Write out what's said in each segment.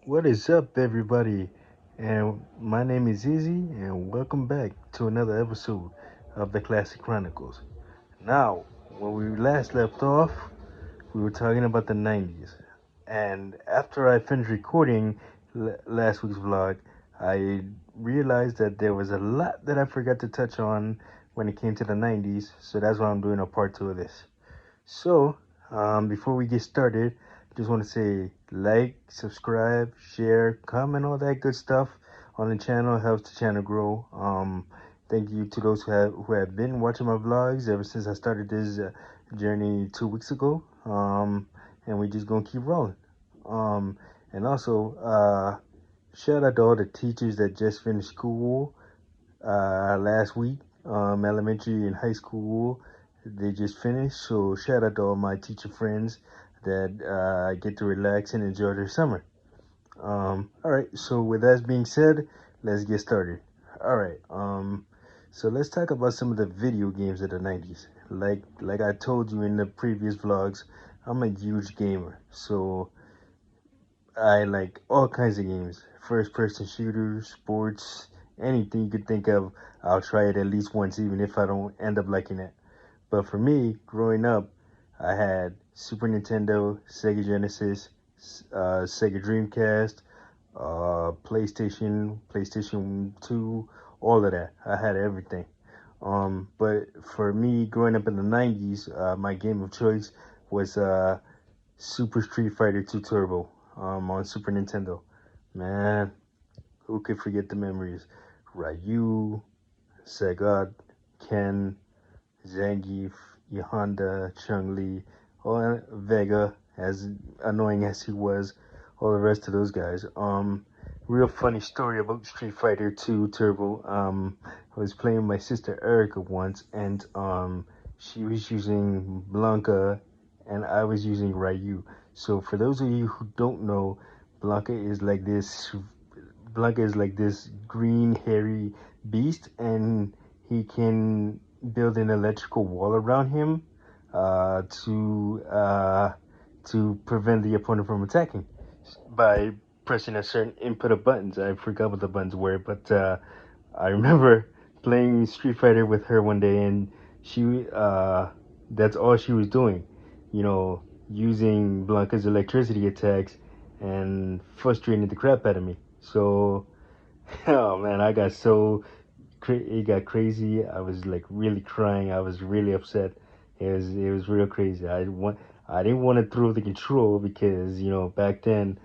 What is up, everybody? And my name is Izzy, and welcome back to another episode of the Classic Chronicles. Now, when we last left off, we were talking about the 90s. And after I finished recording last week's vlog, I realized that there was a lot that I forgot to touch on when it came to the 90s, so that's why I'm doing a part two of this. So, before we get started, just want to say like, subscribe, share, comment, all that good stuff on the channel. Helps the channel grow. Thank you to those who have been watching my vlogs ever since I started this journey 2 weeks ago. And we just gonna keep rolling. And also, shout out to all the teachers that just finished school last week, elementary and high school. They just finished. So shout out to all my teacher friends that get to relax and enjoy their summer. All right. So with that being said, let's get started. All right. So let's talk about some of the video games of the 90's. Like I told you in the previous vlogs, I'm a huge gamer. So I like all kinds of games, first person shooters, sports, anything you could think of. I'll try it at least once, even if I don't end up liking it. But for me, growing up, I had Super Nintendo, Sega Genesis, Sega Dreamcast, PlayStation 2, all of that. I had everything. But for me, growing up in the 90's, my game of choice was Super Street Fighter 2 Turbo on Super Nintendo. Man, who could forget the memories? Ryu, Sagat, Ken, Zangief, Yahanda, Chun-Li, all Vega, as annoying as he was, all the rest of those guys. Real funny story about Street Fighter 2 Turbo. I was playing with my sister Erica once, and she was using Blanca, and I was using Ryu. So for those of you who don't know, Blanca is like this. Blanca is like this green hairy beast, and he can build an electrical wall around him uh, to uh, to prevent the opponent from attacking by pressing a certain input of buttons. I forgot what the buttons were, but I remember playing Street Fighter with her one day, and she that's all she was doing, you know, using Blanca's electricity attacks and frustrating the crap out of me. So, oh man, I got so it got crazy. I was like really crying. I was really upset. It was real crazy. I didn't want to throw the control because back then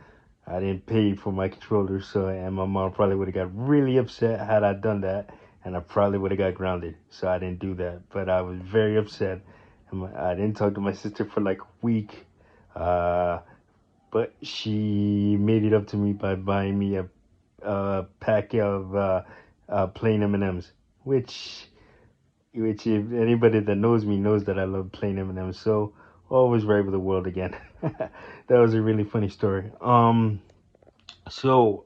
I didn't pay for my controller, so and my mom probably would have got really upset had I done that, and I probably would have got grounded. So I didn't do that. But I was very upset. I didn't talk to my sister for like a week. Uh, but she made it up to me by buying me a pack of plain M&Ms, which if anybody that knows me knows that I love plain M&Ms. So always right with the world again. That was a really funny story. So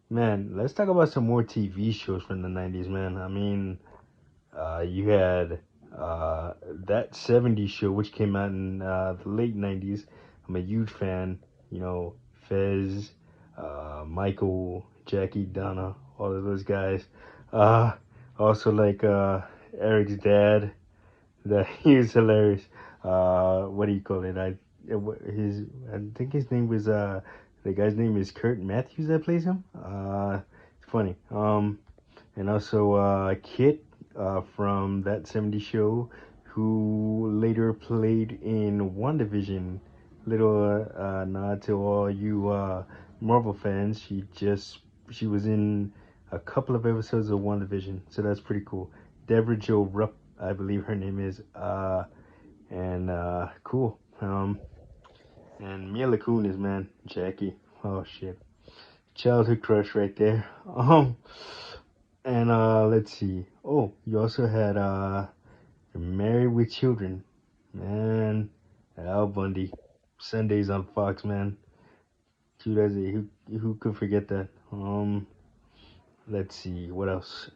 man, let's talk about some more TV shows from the 90's, man. I mean, you had that 70's show, which came out in the late 90's. I'm a huge fan. You know, Fez, Michael, Jackie, Donna, all of those guys. Uh, also, like Eric's dad, that he was hilarious. What do you call it? I think his name was the guy's name is Kurt Matthews that plays him. It's funny. And also Kit from that 70's show, who later played in WandaVision. Little nod to all you Marvel fans. She was in a couple of episodes of WandaVision, so that's pretty cool. Deborah Jo Rupp, I believe her name is, and cool. And Mila Kunis, man, Jackie. Oh shit, childhood crush right there. And let's see. Oh, you also had Married with Children, man. Al Bundy, Sundays on Fox, man. Who could forget that? Let's see what else.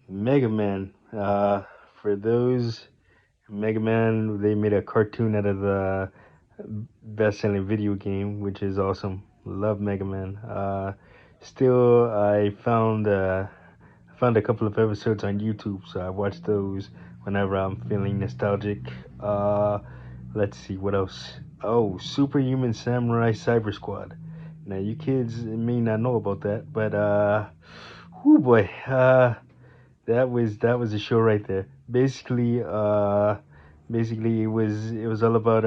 Mega Man. For those Mega Man, they made a cartoon out of best-selling video game, which is awesome. Love Mega Man. Still, I found a couple of episodes on YouTube, so I watch those whenever I'm feeling nostalgic. Uh, let's see what else. Oh, Superhuman Samurai Cyber Squad. Now, you kids may not know about that, but oh boy, that was a show right there. Basically, it was all about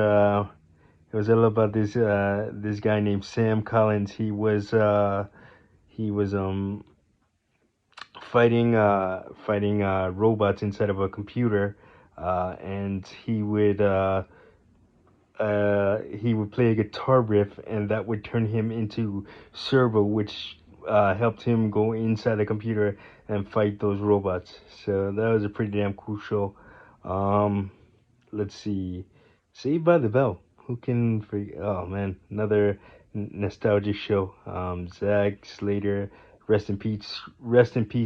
this guy named Sam Collins. He was fighting robots inside of a computer, and he would play a guitar riff, and that would turn him into Servo, which helped him go inside the computer and fight those robots. So that was a pretty damn cool show. Um, let's see, Saved by the Bell. Who can forget? Oh man, another nostalgic show. Zack Slater, rest in peace,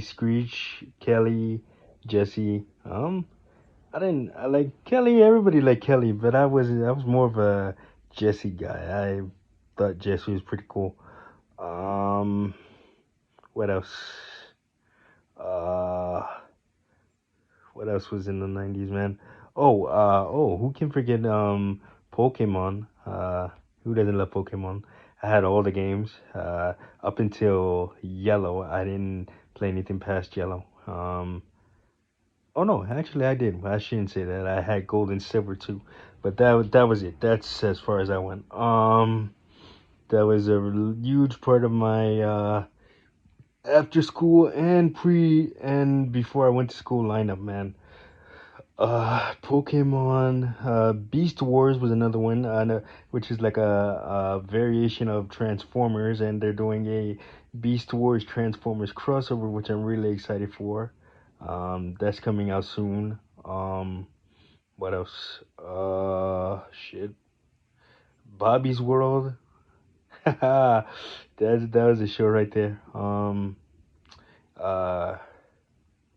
Screech, Kelly, Jesse. I didn't. I like Kelly. Everybody liked Kelly, but I was more of a Jesse guy. I thought Jesse was pretty cool. Um, what else? Uh, what else was in the '90s, man? Oh, who can forget Pokemon? Who doesn't love Pokemon? I had all the games up until Yellow. I didn't play anything past Yellow. Oh no, actually I did. I shouldn't say that. I had gold and silver too, but that was it. That's as far as I went. That was a huge part of my after school and pre and before I went to school lineup, man. Pokemon, Beast Wars was another one, which is like a variation of Transformers, and they're doing a Beast Wars Transformers crossover, which I'm really excited for. That's coming out soon. What else? Shit. Bobby's World. That was a show right there. Uh,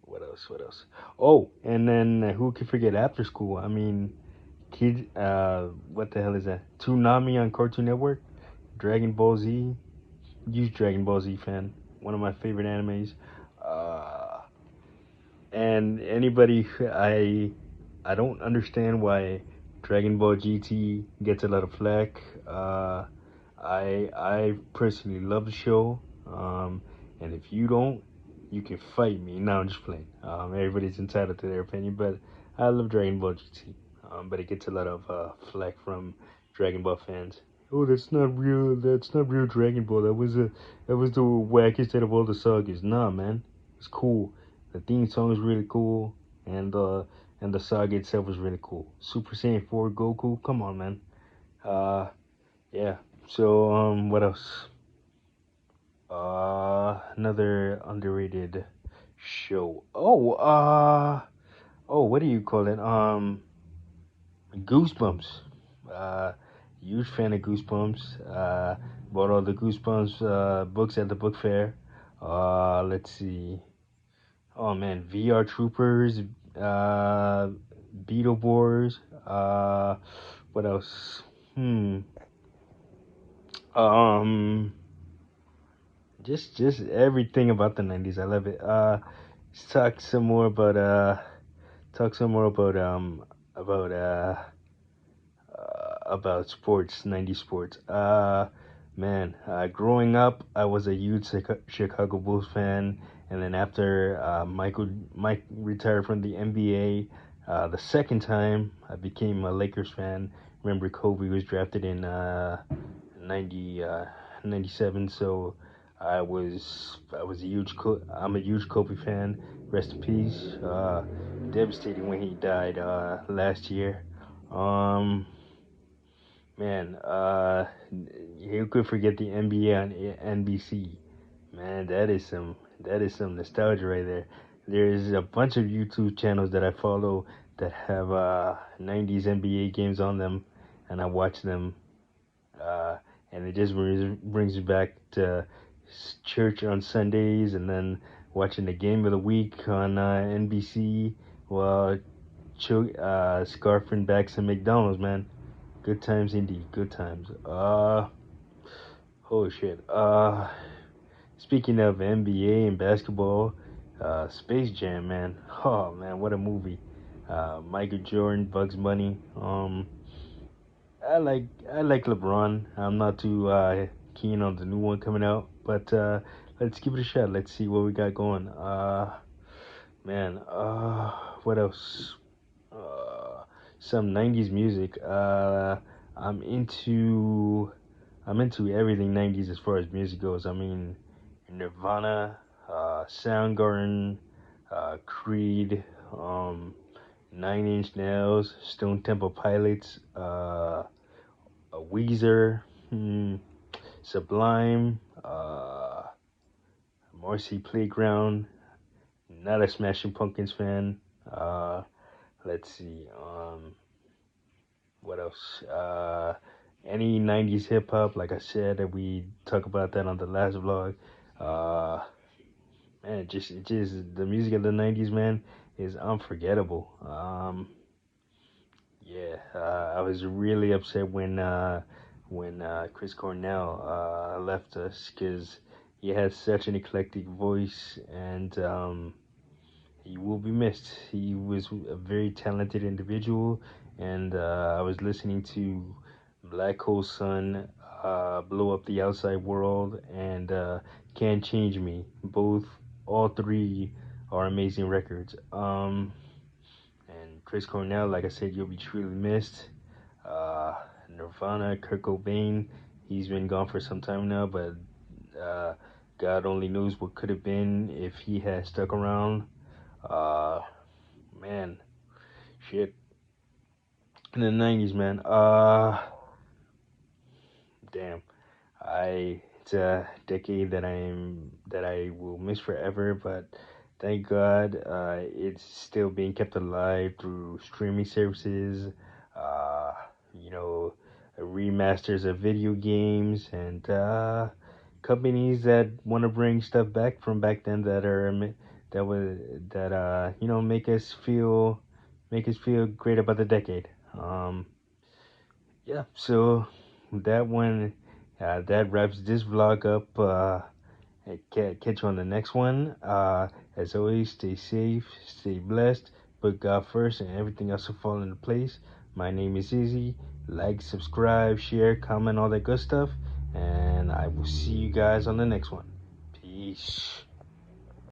what else? What else? Oh, and then who could forget After School? I mean, kids. What the hell is that? Toonami on Cartoon Network. Dragon Ball Z. Huge Dragon Ball Z fan. One of my favorite animes. Uh, and I don't understand why Dragon Ball GT gets a lot of flack. I personally love the show. And if you don't, you can fight me. No, I'm just playing. Everybody's entitled to their opinion, but I love Dragon Ball GT. But it gets a lot of flack from Dragon Ball fans. Oh, that's not real. That's not real Dragon Ball. That was the wackest out of all the sagas. Nah, man, it's cool. The theme song is really cool, and the saga itself was really cool. Super Saiyan 4 Goku. Come on, man. Uh, yeah. So what else? Another underrated show. What do you call it? Goosebumps. Uh, Huge fan of Goosebumps. Bought all the Goosebumps books at the book fair. Let's see. Oh man, VR Troopers. Uh, Beetleborgs. What else? Hmm. Um. Just everything about the '90s. I love it. Let's talk some more about about sports, '90s sports. Man, growing up, I was a huge Chicago Bulls fan, and then after Mike retired from the NBA, the second time I became a Lakers fan. Remember, Kobe was drafted in 90, 97, so I'm a huge Kobe fan. Rest in peace. Devastating when he died last year. Um, Man, who could forget the NBA on NBC? Man, that is some nostalgia right there. There's a bunch of YouTube channels that I follow that have '90s NBA games on them, and I watch them, uh, and it just brings me back to church on Sundays, and then watching the game of the week on NBC while scarfing back some McDonald's, man. Good times indeed. Good times. Oh shit. Speaking of NBA and basketball, Space Jam, man. Oh man, what a movie. Michael Jordan, Bugs Bunny. I like LeBron. I'm not too keen on the new one coming out, but let's give it a shot. Let's see what we got going. Man. What else? Uh, some '90s music. I'm into I'm into everything '90s as far as music goes. I mean, Nirvana, Soundgarden, Creed, Nine Inch Nails, Stone Temple Pilots, Weezer, hmm, Sublime, Marcy Playground. Not a Smashing Pumpkins fan. Uh, let's see. What else? Any '90s hip hop, like I said, that we talk about that on the last vlog. Uh, Man, just the music of the '90s, man, is unforgettable. Yeah, I was really upset when Chris Cornell left us because he has such an eclectic voice and he will be missed. He was a very talented individual, and I was listening to Black Hole Sun, Blow Up the Outside World, and Can't Change Me. All three are amazing records. And Chris Cornell, like I said, you'll be truly missed. Uh, Nirvana, Kurt Cobain, he's been gone for some time now, but uh, God only knows what could have been if he had stuck around. Uh, Man, shit. In the '90s, man. Damn. It's a decade that I will miss forever, but thank God, it's still being kept alive through streaming services, uh, you know, remasters of video games and companies that want to bring stuff back from back then that was that make us feel great about the decade. Yeah, so that one that wraps this vlog up. Catch you on the next one. As always, stay safe, stay blessed, put God first, and everything else will fall into place. My name is Izzy. Like, subscribe, share, comment, all that good stuff, and I will see you guys on the next one. Peace.